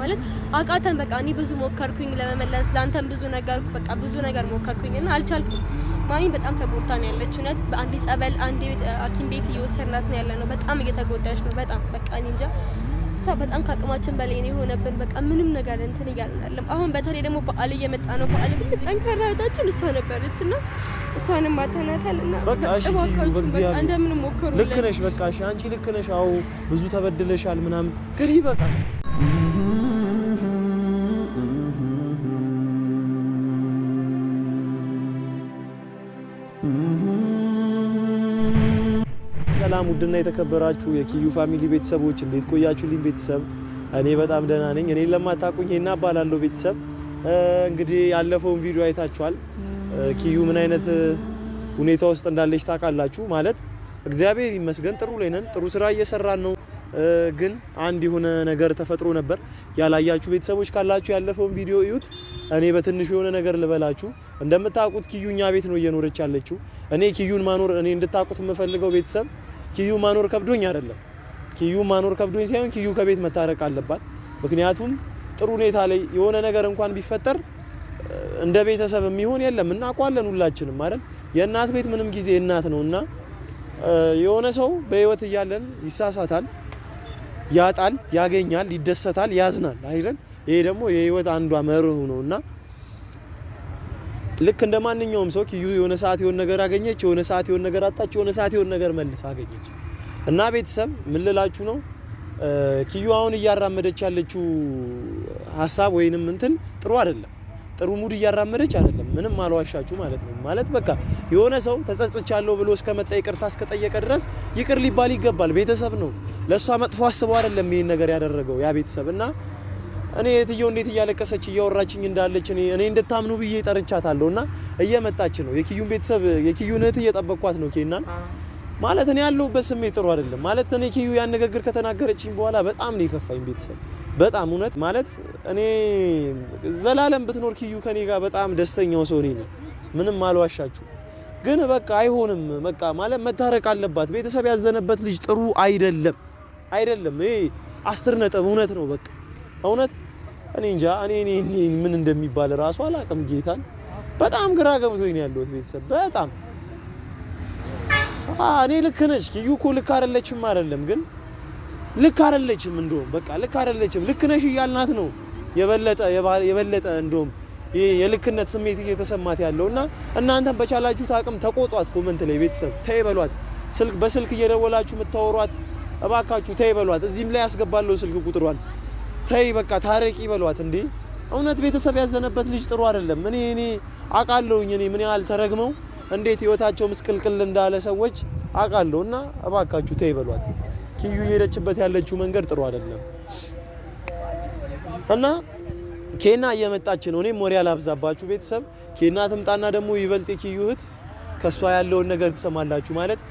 ማለት አቃተን በቃ እኔ ብዙ ሞከርኩኝ ለመመለስ ላንተም ብዙ ነገር ሞከርኩኝና አልቻልኩም ማሚ በጣም ተጎድታ ነው ያለችው እውነት በአንዴ ጸበል አንዴ ሐኪም ቤት እየወሰድናት ነው ያለነው በጣም እየተጎዳች ነው በጣም በቃ እኔ እንጃ በጣም ካቅማችን በላይ ነው የሆነብን በቃ ምንም ነገር እንትን ይያልናል አሁን በተለይ ደግሞ በዓል እየመጣ ነው በዓል ብዙ ጠንካራ እህታችን እሷ ነበረችና እሷንም ማተናታልና በቃ እሺ እንደምን ሞከሩ ልክ ነሽ በቃ እሺ አንቺ ልክ ነሽ አው ብዙ ተበድለሻል ምናምን ግን ይበቃል ሰላም ውድና የተከበራችሁ የኪዩ ፋሚሊ ቤተሰቦች እንዴት ቆያችሁልኝ ቤተሰብ እኔ በጣም ደህና ነኝ እኔን ለማታውቁኝ እና ባላለው ቤተሰብ እንግዲህ ያለፈውን ቪዲዮ አይታችኋል ኪዩ ምን አይነት ሁኔታ ውስጥ እንዳለች ታውቃላችሁ ማለት እግዚአብሔር ይመስገን ጥሩ ላይ ነን ጥሩ ስራ እየሰራን ነው ግን አንድ የሆነ ነገር ተፈጥሮ ነበር ያላያችሁ ቤተሰቦች ካላችሁ ያለፈውን ቪዲዮ እዩት እኔ በትንሹ የሆነ ነገር ልበላችሁ እንደምታውቁት ኪዩኛ ቤት ነው እየኖረች ያለችው እኔ ኪዩን ማኖር እኔ እንድታውቁት የምፈልገው ቤተሰብ ኪዩ ማኖር ከብዶኝ አይደለም ኪዩ ማኖር ከብዶኝ ሳይሆን ኪዩ ከቤት መታረቅ አለባት ምክንያቱም ጥሩ ሁኔታ ላይ የሆነ ነገር እንኳን ቢፈጠር እንደ ቤተሰብ የሚሆን የለም እናውቃለን ሁላችንም አይደል የእናት ቤት ምንም ጊዜ እናት ነውና የሆነ ሰው በህይወት እያለን ይሳሳታል ያጣል ያገኛል ይደሰታል ያዝናል አይደል ይሄ ደግሞ የህይወት አንዷ መርሁ ነውና ልክ እንደማንኛውም ሰው ኪዩ የሆነ ሰዓት የሆነ ነገር አገኘች የሆነ ሰዓት የሆነ ነገር አጣች የሆነ ሰዓት የሆነ ነገር መልስ አገኘች እና ቤተሰብ ምን ልላችሁ ነው ኪዩ አሁን እያራመደች ያለችው ሐሳብ ወይንም እንትን ጥሩ አይደለም ጥሩ ሙድ እያራመደች አይደለም ምንም አልዋሻችሁ ማለት ነው ማለት በቃ የሆነ ሰው ተጸጽቻለሁ ብሎ እስከመጣ ይቅርታ እስከጠየቀ ድረስ ይቅር ሊባል ይገባል ቤተሰብ ነው ለሷ መጥፎ አስበው አይደለም ይሄን ነገር ያደረገው ያ ቤተሰብና እኔ እትየው እንዴት እያለቀሰች እያወራችኝ እንዳለች እኔ እንድታምኑ ብዬ ጠርቻታለሁና እየመጣች ነው የኪዩን ቤተሰብ የኪዩን እህት እየጠበቅኳት ነው ኬናን ማለት እኔ ያለሁበት ስሜት ጥሩ አይደለም ማለት እኔ ኪዩ ያን ንግግር ከተናገረችኝ በኋላ በጣም ነው የከፋኝ ቤተሰብ በጣም እውነት ማለት እኔ ዘላለም ብትኖር ኪዩ ከኔ ጋር በጣም ደስተኛው ሰው ነኝ ምንም አልዋሻችሁ ግን በቃ አይሆንም በቃ ማለት መታረቅ አለባት ቤተሰብ ያዘነበት ልጅ ጥሩ አይደለም ይሄ 10 ነጥብ እውነት ነው በቃ እውነት እኔ እንጃ እኔ ምን እንደሚባል ራሱ አላውቅም ጌታን በጣም ግራ ገብቶኝ ነው ያለሁት ቤተሰብ በጣም እኔ ልክ ነች ኪዩ እኮ ልክ አይደለችም አይደለም ግን ልክ አይደለችም እንደውም በቃ ልክ አይደለችም ልክ ነሽ እያልናት ነው የበለጠ እንደውም የልክነት ስሜት እየተሰማት ያለውና እናንተም በቻላችሁት አቅም ተቆጧት ኮሜንት ላይ ቤተሰብ ተይ በሏት በስልክ እየደወላችሁ የምታወሯት እባካችሁ ተይ በሏት እዚህም ላይ ያስገባለሁ ስልክ ቁጥሯን ተይ በቃ ታረቂ በሏት እንዴ እውነት ቤተሰብ ያዘነበት ልጅ ጥሩ አይደለም እኔ አቃለሁኝ እኔ ምን ያህል ተረግመው እንዴት ህይወታቸው ምስቅልቅል እንዳለ ሰዎች አቃለሁና እባካችሁ ተይ በሏት ኪዩ እየሄደችበት ያለችው መንገድ ጥሩ አይደለም እና ኬና እየመጣች ነው እኔም ወሬ አላብዛባችሁ ቤተሰብ ኬና ትምጣና ደግሞ ይበልጥ የኪዩ እህት ከሷ ያለውን ነገር ትሰማላችሁ ማለት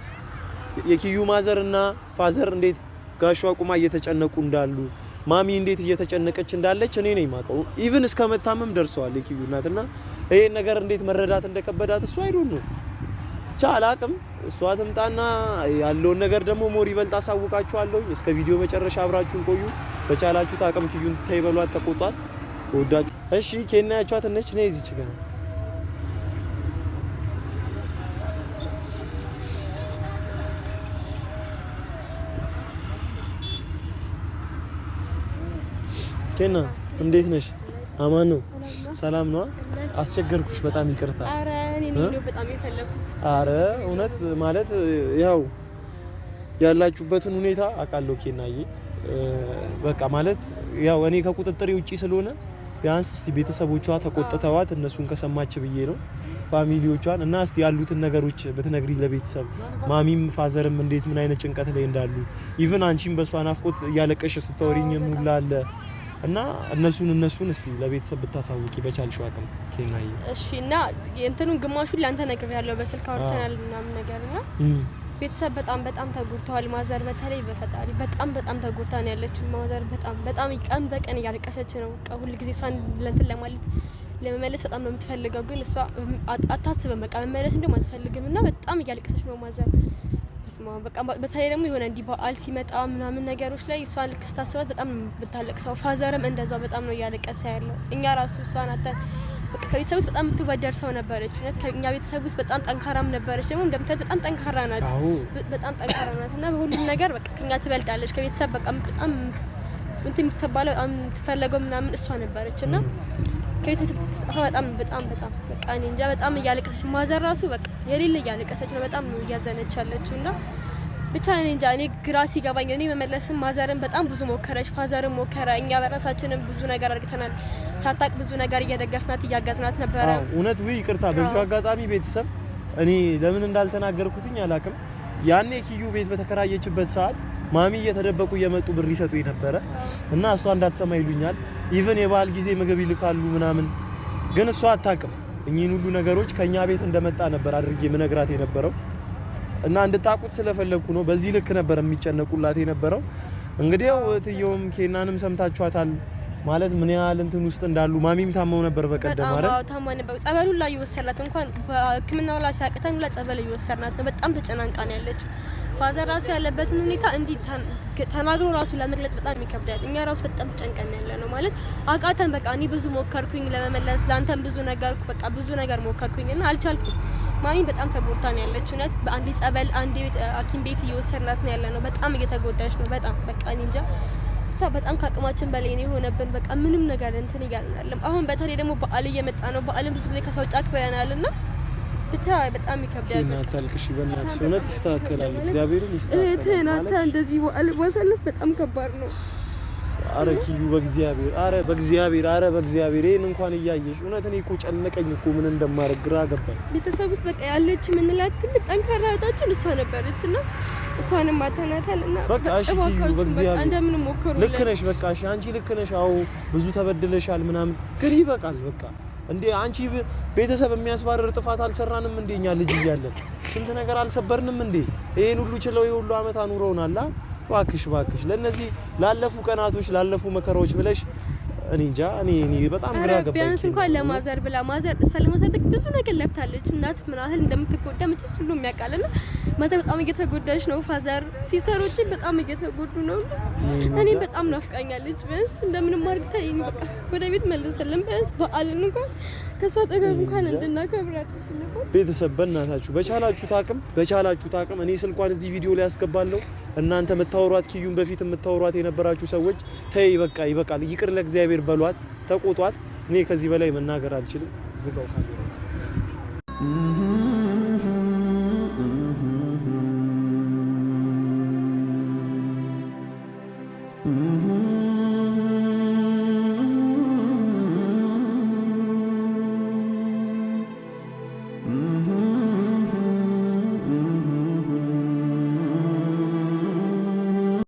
የኪዩ ማዘርና ፋዘር እንዴት ጋሿ ቁማ እየተጨነቁ እንዳሉ ማሚ እንዴት እየተጨነቀች እንዳለች እኔ ነኝ ማቀው ኢቭን እስከ መታመም ደርሰዋል የኪዩ እናትና ይሄን ነገር እንዴት መረዳት እንደከበዳት እሷ አይዶን ነው ቻላቅም እሷ ትምጣና ያለውን ነገር ደግሞ ሞር ይበልጥ አሳውቃችኋለሁ እስከ ቪዲዮ መጨረሻ አብራችሁን ቆዩ በቻላችሁት አቅም ኪዩን ተይበሏት ተቆጧት ወዳችሁ እሺ ኬና ያቻት ነች ነይ እዚች ጋር ኬና እንዴት ነሽ አማን ነው ሰላም ነው አስቸገርኩሽ በጣም ይቅርታ አረ እኔ ነው በጣም የፈለኩ አረ እውነት ማለት ያው ያላችሁበትን ሁኔታ አቃለው ኬናዬ በቃ ማለት ያው እኔ ከቁጥጥሬ ውጪ ስለሆነ ቢያንስ እስቲ ቤተሰቦቿ ተቆጥተዋት እነሱን ከሰማች ብዬ ነው ፋሚሊዎቿን እና እስቲ ያሉትን ነገሮች በትነግሪ ለቤተሰብ ማሚም ፋዘርም እንዴት ምን አይነት ጭንቀት ላይ እንዳሉ ኢቭን አንቺም በሷ ናፍቆት ያለቀሽ ስትወሪኝ ሙላ አለ እና እነሱን እስቲ ለቤተሰብ ብታሳውቂ በቻልሽው አቅም ኬናዬ እሺ እና እንትኑን ግማሹን ላንተ ነግሬያለሁ በስልክ አውርተናል ምናምን ነገርና ቤተሰብ በጣም ተጎድተዋል ማዘር በተለይ በፈጣሪ በጣም ተጎድታ ነው ያለችው ማዘር በጣም ቀን በቀን እያለቀሰች ነው ሁሉ ጊዜ እሷን ለማለት ለመመለስ በጣም ነው የምትፈልገው ግን እሷ አታስብም በቃ መመለስ እንደማትፈልግምና በጣም እያለቀሰች ነው ማዘር በስማ በቃ በተለይ ደግሞ የሆነ እንዲ በዓል ሲመጣ ምናምን ነገሮች ላይ እሷን ልክ ስታስባት በጣም ብታለቅሰው ፋዘርም እንደዛው በጣም ነው እያለቀሰ ያለው። እኛ ራሱ እሷን አተ በቃ ከቤተሰብ ውስጥ በጣም የምትወደድ ሰው ነበረች። እውነት ከኛ ቤተሰብ ውስጥ በጣም ጠንካራም ነበረች። ደግሞ እንደምታዩት በጣም ጠንካራ ናት። በጣም ጠንካራ ናት እና በሁሉም ነገር በቃ ከኛ ትበልጣለች። ከቤተሰብ በቃ በጣም እንትን የምትባለው በጣም ትፈለገው ምናምን እሷ ነበረች እና ከቤተሰብ በጣም በቃ እኔ እንጃ በጣም እያለቀሰች ማዘር ራሱ በቃ የሌለ እያለቀሰች ነው። በጣም ነው እያዘነች ያለችው እና ብቻ እኔ እንጃ እኔ ግራ ሲገባኝ እኔ መመለስም ማዘርን በጣም ብዙ ሞከረች፣ ፋዘርን ሞከረ። እኛ በራሳችንም ብዙ ነገር አድርገናል። ሳታቅ ብዙ ነገር እየደገፍናት እያጋዝናት ነበረ። እውነት ወይ ይቅርታ። በዚህ አጋጣሚ ቤተሰብ እኔ ለምን እንዳልተናገርኩትኝ አላውቅም። ያኔ ኪዩ ቤት በተከራየችበት ሰዓት ማሚ እየተደበቁ እየመጡ ብር ይሰጡኝ ነበረ እና እሷ እንዳትሰማ ይሉኛል። ኢቭን የበዓል ጊዜ ምግብ ይልካሉ ምናምን፣ ግን እሷ አታውቅም። እኚህን ሁሉ ነገሮች ከኛ ቤት እንደመጣ ነበር አድርጌ ምነግራት የነበረው እና እንድታቁት ስለፈለኩ ነው። በዚህ ልክ ነበር የሚጨነቁላት የነበረው። እንግዲህ እትየውም ኬናንም ሰምታችኋታል ማለት ምን ያህል እንትን ውስጥ እንዳሉ። ማሚም ታመው ነበር በቀደም ማለት ታማ ነበር። ጸበሉ ላይ ይወሰላት እንኳን በሕክምናው ላይ ሳይቀተን ለጸበል ይወሰናት ነው። በጣም ተጨናንቃ ነው ያለችው። ፋዘር ራሱ ያለበትን ሁኔታ እንዲ ተናግሮ ራሱ ለመግለጽ በጣም ይከብዳል። እኛ ራሱ በጣም ተጨንቀን ያለ ነው ማለት አቃተን። በቃ እኔ ብዙ ሞከርኩኝ ለመመለስ፣ ላንተም ብዙ ነገርኩ፣ በቃ ብዙ ነገር ሞከርኩኝና አልቻልኩም። ማሚ በጣም ተጎድታ ነው ያለችው። እውነት በአንዴ ጸበል አንዴ ሐኪም ቤት እየወሰድናት ነው ያለ ነው። በጣም እየተጎዳች ነው። በጣም በቃ እኔ እንጃ ብቻ በጣም ከአቅማችን በላይ ነው የሆነብን። በቃ ምንም ነገር እንትን እያልናለም። አሁን በተለይ ደግሞ በዓል እየመጣ ነው። በዓልን ብዙ ጊዜ ከሰው ጫክ ብለናልና ብቻ በጣም ይከብዳል። ኬና ታልቅሽ በእናትሽ እውነት ይስተካከላል። እግዚአብሔርን ይስተካከላል ማለት እንደዚህ በዓል ማሳለፍ በጣም ከባድ ነው። አረ ኪዩ በእግዚአብሔር ይሄን እንኳን እያየሽ እውነት እኔ እኮ ጨነቀኝ እኮ ምን እንደማደርግ ግራ ገባኝ። ቤተሰብ ውስጥ በቃ ያለች ምንላት ትልቅ ጠንካራ እህታችን እሷ ነበረችና እሷንም አተናታልና በቃ እሺ ኪዩ በእግዚአብሔር እንደምን ሞከሩ። ልክ ነሽ በቃ እሺ አንቺ ልክ ነሽ። አዎ ብዙ ተበድለሻል ምናምን ግን ይበቃል በቃ እንዴ አንቺ ቤተሰብ የሚያስባረር ጥፋት አልሰራንም እንደኛ ልጅ እያለን ስንት ነገር አልሰበርንም እንዴ? ይሄን ሁሉ ችለው ይሄ ሁሉ አመት አኑረውናል። ባክሽ ለነዚህ ላለፉ ቀናቶች ላለፉ መከራዎች ብለሽ እኔ እንጃ እኔ በጣም ግራ ገባኝ። ቢያንስ እንኳን ለማዘር ብላ ማዘር እሷ ለማሳደግ ብዙ ነገር ለፍታለች። እናት ምን ያህል እንደምትጎዳ መቼስ ሁሉ የሚያውቃልና ማዘር በጣም እየተጎዳች ነው። ፋዘር ሲስተሮች በጣም እየተጎዱ ነው። እኔ በጣም ናፍቃኛለች። ቢያንስ እንደምንም አድርገኝ በቃ ወደ ቤት መልሰልን። ቢያንስ በዓልን እንኳን ከሷ አጠገብ እንኳን እንድናከብር አድርጉልን። ቤተሰብ በእናታችሁ በቻላችሁ ታቅም እኔ ስልኳን እዚህ ቪዲዮ ላይ ያስገባለሁ። እናንተ የምታወሯት ኪዩን በፊት የምታወሯት የነበራችሁ ሰዎች ተይ በቃ ይበቃል፣ ይቅር ለእግዚአብሔር በሏት፣ ተቆጧት። እኔ ከዚህ በላይ መናገር አልችልም። ዝጋው ካሜራ